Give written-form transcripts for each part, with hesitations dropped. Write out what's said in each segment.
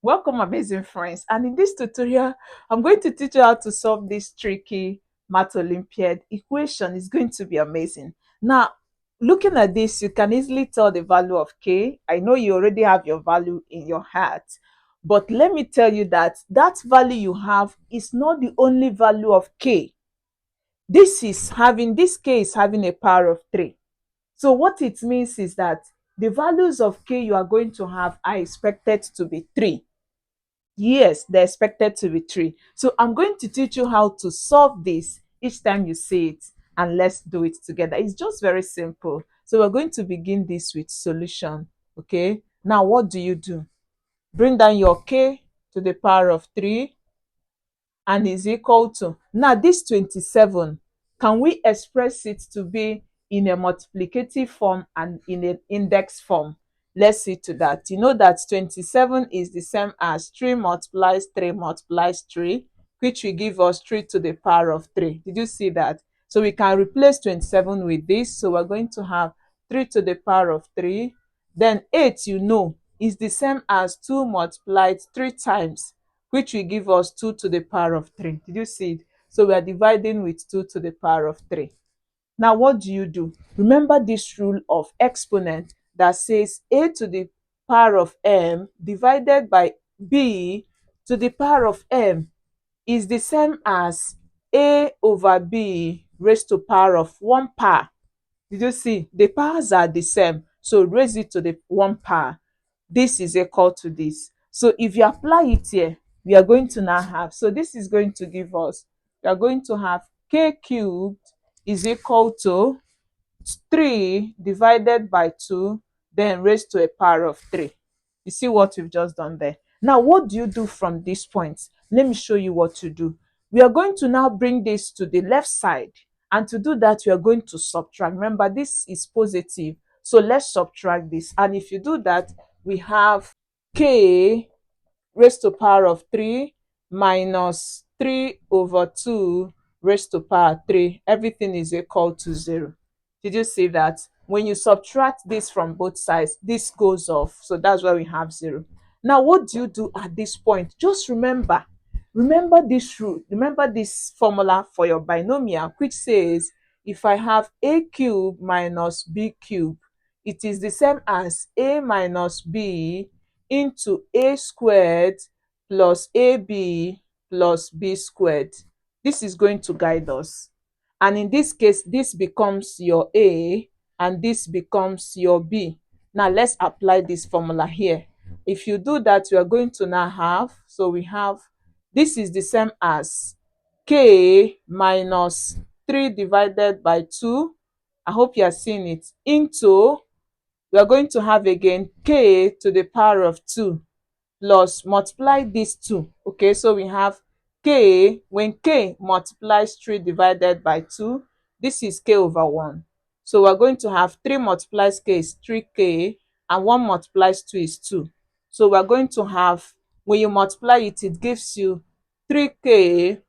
Welcome, amazing friends. And in this tutorial, I'm going to teach you how to solve this tricky math Olympiad equation. It's going to be amazing. Now, looking at this, you can easily tell the value of k. I know you already have your value in your heart, but let me tell you that that value you have is not the only value of k. This k is having a power of 3. So what it means is that the values of k you are going to have are expected to be 3. Yes, they're expected to be 3. So I'm going to teach you how to solve this each time you see it, and let's do it together. It's just very simple. So we're going to begin this with solution. Okay. Now what do? Bring down your k to the power of 3 and is equal to, now this 27, can we express it to be in a multiplicative form and in an index form? Let's see to that. You know that 27 is the same as 3 multiplies 3 multiplies 3, which will give us 3 to the power of 3. Did you see that? So we can replace 27 with this. So we're going to have 3 to the power of 3. Then 8, you know, is the same as 2 multiplied 3 times, which will give us 2 to the power of 3. Did you see it? So we are dividing with 2 to the power of 3. Now, what do? Remember this rule of exponent that says a to the power of m divided by b to the power of m is the same as a over b raised to power of 1 power. Did you see? The powers are the same. So raise it to the 1 power. This is equal to this. So if you apply it here, we are going to now have, so this is going to give us, we are going to have k cubed is equal to 3 divided by 2, then raised to a power of 3. You see what we've just done there? Now, what do you do from this point? Let me show you what to do. We are going to now bring this to the left side. And to do that, we are going to subtract. Remember, this is positive. So let's subtract this. And if you do that, we have k raised to power of 3 minus 3 over 2 raised to power 3. Everything is equal to 0. Did you see that? When you subtract this from both sides, this goes off. So that's why we have 0. Now, what do you do at this point? Just remember this rule. Remember this formula for your binomial, which says if I have a cube minus b cube, it is the same as a minus b into a squared plus ab plus b squared. This is going to guide us. And in this case, this becomes your a and this becomes your b. Now let's apply this formula here. If you do that, we are going to now have, so we have, this is the same as k minus 3 divided by 2. I hope you are seeing it, into, we are going to have again k to the power of 2 plus multiply these 2. Okay, so we have k, when k multiplies 3 divided by 2, this is k over 1. So we're going to have 3 multiplies k is 3k, and 1 multiplies 2 is 2. So we're going to have, when you multiply it, it gives you 3k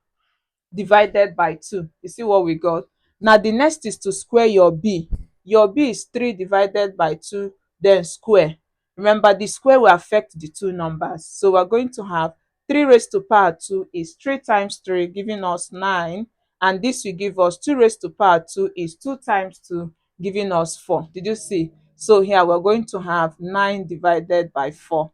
divided by 2. You see what we got? Now the next is to square your b. Your b is 3 divided by 2, then square. Remember, the square will affect the two numbers. So we're going to have 3 raised to power 2 is 3 times 3, giving us 9. And this will give us 2 raised to power 2 is 2 times 2, giving us 4. Did you see? So here we're going to have 9 divided by 4.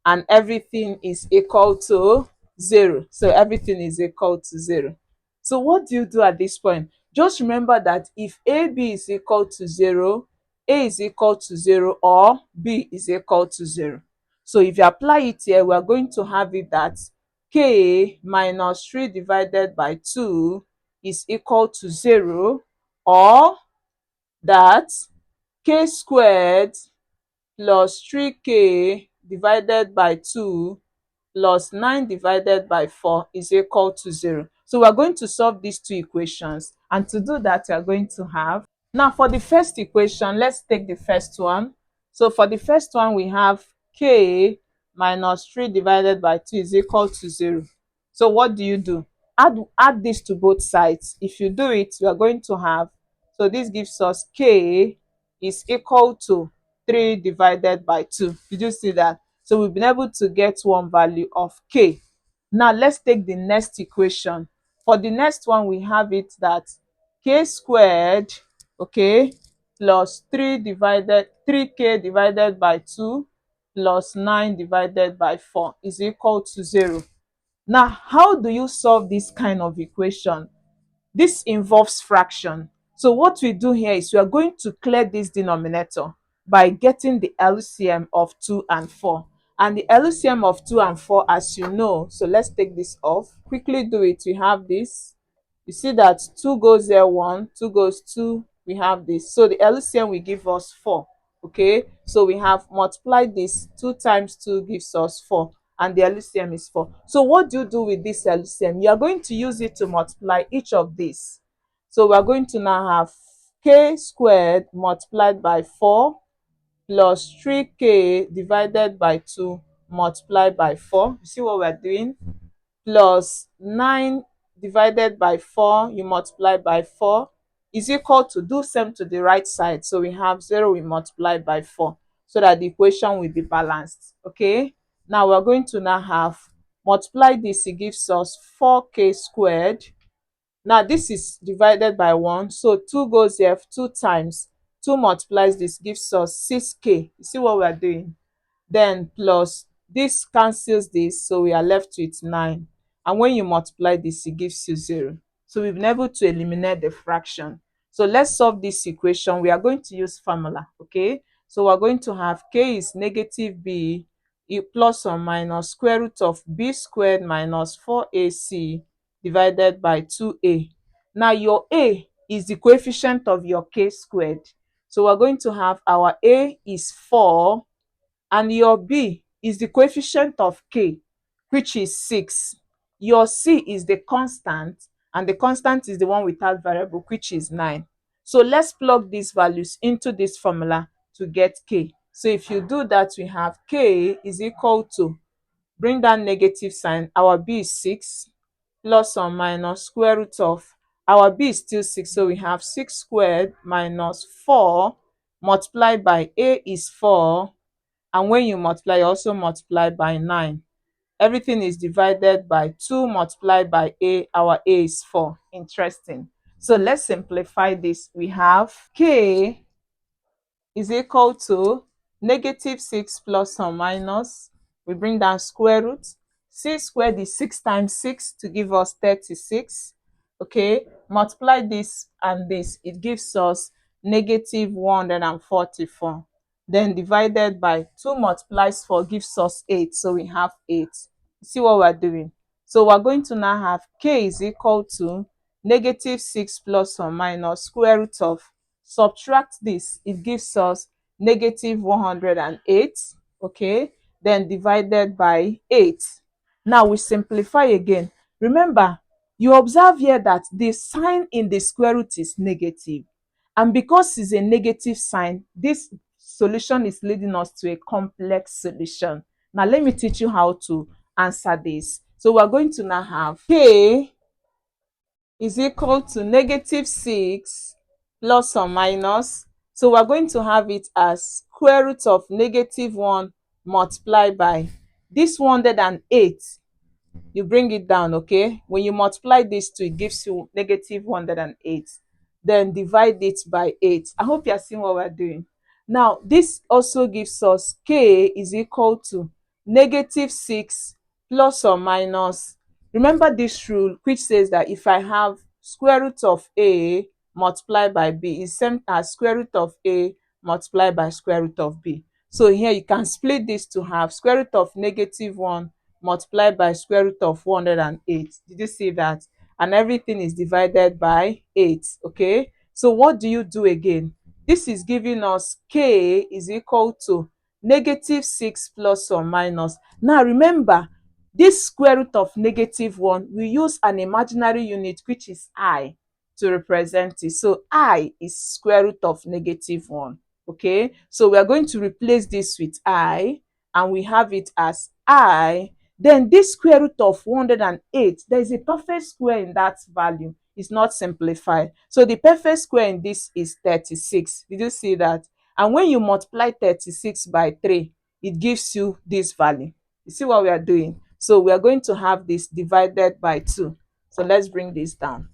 And everything is equal to 0. So everything is equal to 0. So what do you do at this point? Just remember that if AB is equal to 0, A is equal to 0, or B is equal to 0. So if you apply it here, we are going to have it that K minus 3 divided by 2 is equal to 0, or that K squared plus 3K divided by 2 plus 9 divided by 4 is equal to 0. So we're going to solve these two equations. And to do that, we are going to have, now for the first equation, let's take the first one. So for the first one, we have k minus 3 divided by 2 is equal to 0. So what do? Add this to both sides. If you do it, you are going to have, so this gives us k is equal to 3 divided by 2. Did you see that? So we've been able to get one value of k. Now let's take the next equation. For the next one, we have it that k squared, okay, plus 3k divided by 2 plus 9 divided by 4 is equal to 0. Now, how do you solve this kind of equation? This involves fraction. So what we do here is we are going to clear this denominator by getting the LCM of 2 and 4. And the LCM of 2 and 4, as you know, so let's take this off. Quickly do it. We have this. You see that 2 goes there 1, 2 goes 2, we have this. So the LCM will give us 4. Okay, so we have multiplied this. 2 times 2 gives us 4, and the LCM is 4. So what do you do with this LCM? You are going to use it to multiply each of these. So we are going to now have k squared multiplied by 4 plus 3k divided by 2 multiplied by 4. You see what we are doing? Plus 9 divided by 4, you multiply by 4, is equal to, do same to the right side. So we have 0, we multiply by 4, so that the equation will be balanced. Okay, now we're going to now have multiply this, it gives us 4k squared. Now this is divided by 1, so 2 goes here 2 times, 2 multiplies this, gives us 6k. You see what we are doing? Then plus this cancels this, so we are left with 9, and when you multiply this, it gives you 0. So we've been able to eliminate the fraction. So let's solve this equation. We are going to use formula. Okay, so we're going to have k is negative b plus or minus square root of b squared minus 4ac divided by 2a. Now your a is the coefficient of your k squared, so we're going to have our a is 4, and your b is the coefficient of k, which is 6. Your c is the constant, and the constant is the one without variable, which is 9. So let's plug these values into this formula to get k. So if you do that, we have k is equal to, bring down negative sign, our b is 6 plus or minus square root of, our b is still 6, so we have 6 squared minus 4 multiplied by a is 4, and when you multiply, you also multiply by 9. Everything is divided by 2 multiplied by a, our a is 4. Interesting. So let's simplify this. We have k is equal to negative 6 plus or minus, we bring down square root, 6 squared is 6 times 6 to give us 36. Okay, multiply this and this, it gives us negative 144. Then divided by 2 multiplies 4 gives us 8, so we have 8. You see what we're doing? So we're going to now have k is equal to negative 6 plus or minus square root of, subtract this, it gives us negative 108. Okay, then divided by 8. Now we simplify again. Remember, you observe here that the sign in the square root is negative, and because it's a negative sign, this solution is leading us to a complex solution. Now let me teach you how to answer this. So we're going to now have k is equal to negative 6 plus or minus, so we're going to have it as square root of negative 1 multiplied by this 108. You bring it down. Okay, when you multiply this two, it gives you negative 108. Then divide it by 8. I hope you are seeing what we're doing. Now this also gives us k is equal to negative 6 plus or minus, remember this rule which says that if I have square root of a multiplied by b is same as square root of a multiplied by square root of b. So here you can split this to have square root of negative 1 multiplied by square root of 108. Did you see that? And everything is divided by 8. Okay, so what do you do again? This is giving us k is equal to negative 6 plus or minus. Now remember, this square root of negative 1, we use an imaginary unit which is I to represent it. So I is square root of negative 1. Okay, so we are going to replace this with I, and we have it as I. Then this square root of 108, there is a perfect square in that value. It's not simplified. So the perfect square in this is 36. Did you see that? And when you multiply 36 by 3, it gives you this value. You see what we are doing? So we are going to have this divided by 2. So let's bring this down.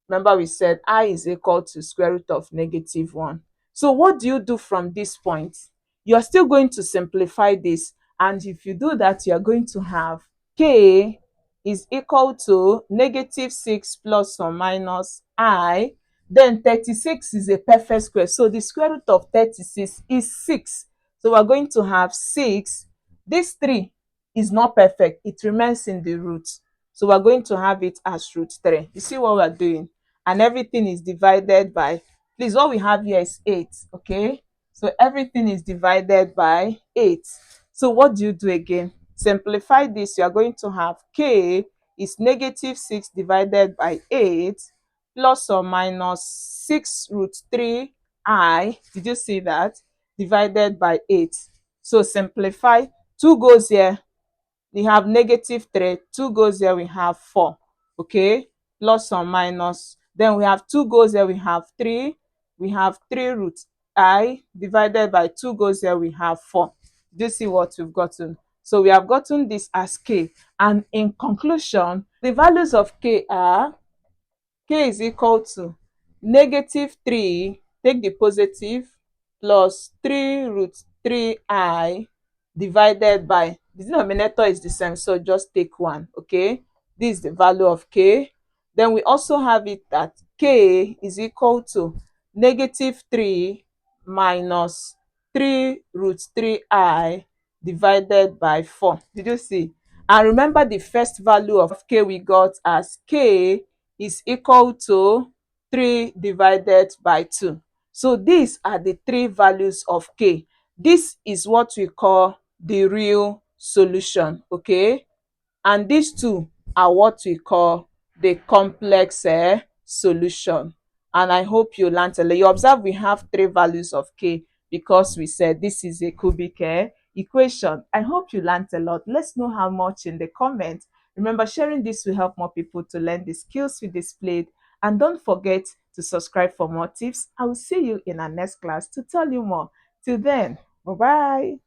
Remember we said I is equal to square root of -1. So what do you do from this point? You are still going to simplify this, and if you do that, you are going to have k is equal to -6 plus or minus I. Then 36 is a perfect square, so the square root of 36 is 6. So we're going to have 6. This 3 is not perfect, it remains in the root, so we're going to have it as root 3. You see what we're doing? And everything is divided by, please, what we have here is 8. Okay, so everything is divided by 8. So what do you do again? Simplify this. You are going to have k is -6 divided by 8 plus or minus 6 root 3 I. Did you see that? Divided by 8. So simplify. 2 goes here, we have -3. 2 goes here, we have 4. Okay, plus or minus. Then we have 2 goes here, we have 3. We have 3 root I divided by 2 goes here, we have 4. Do you see what we've gotten? So we have gotten this as k. And in conclusion, the values of k are k is equal to -3, take the positive, plus 3 root 3I divided by, the denominator is the same, so just take 1. Okay, this is the value of k. Then we also have it that k is equal to -3 minus 3 root 3I divided by 4. Did you see? And remember, the first value of k we got as k is equal to 3 divided by 2. So these are the 3 values of k. This is what we call the real solution. Okay, and these two are what we call the complex solution. And I hope you learned a lot. You observe we have 3 values of k because we said this is a cubic equation. I hope you learned a lot. Let's know how much in the comments. Remember, sharing this will help more people to learn the skills we displayed. And don't forget to subscribe for more tips. I will see you in our next class to tell you more. Till then, bye bye.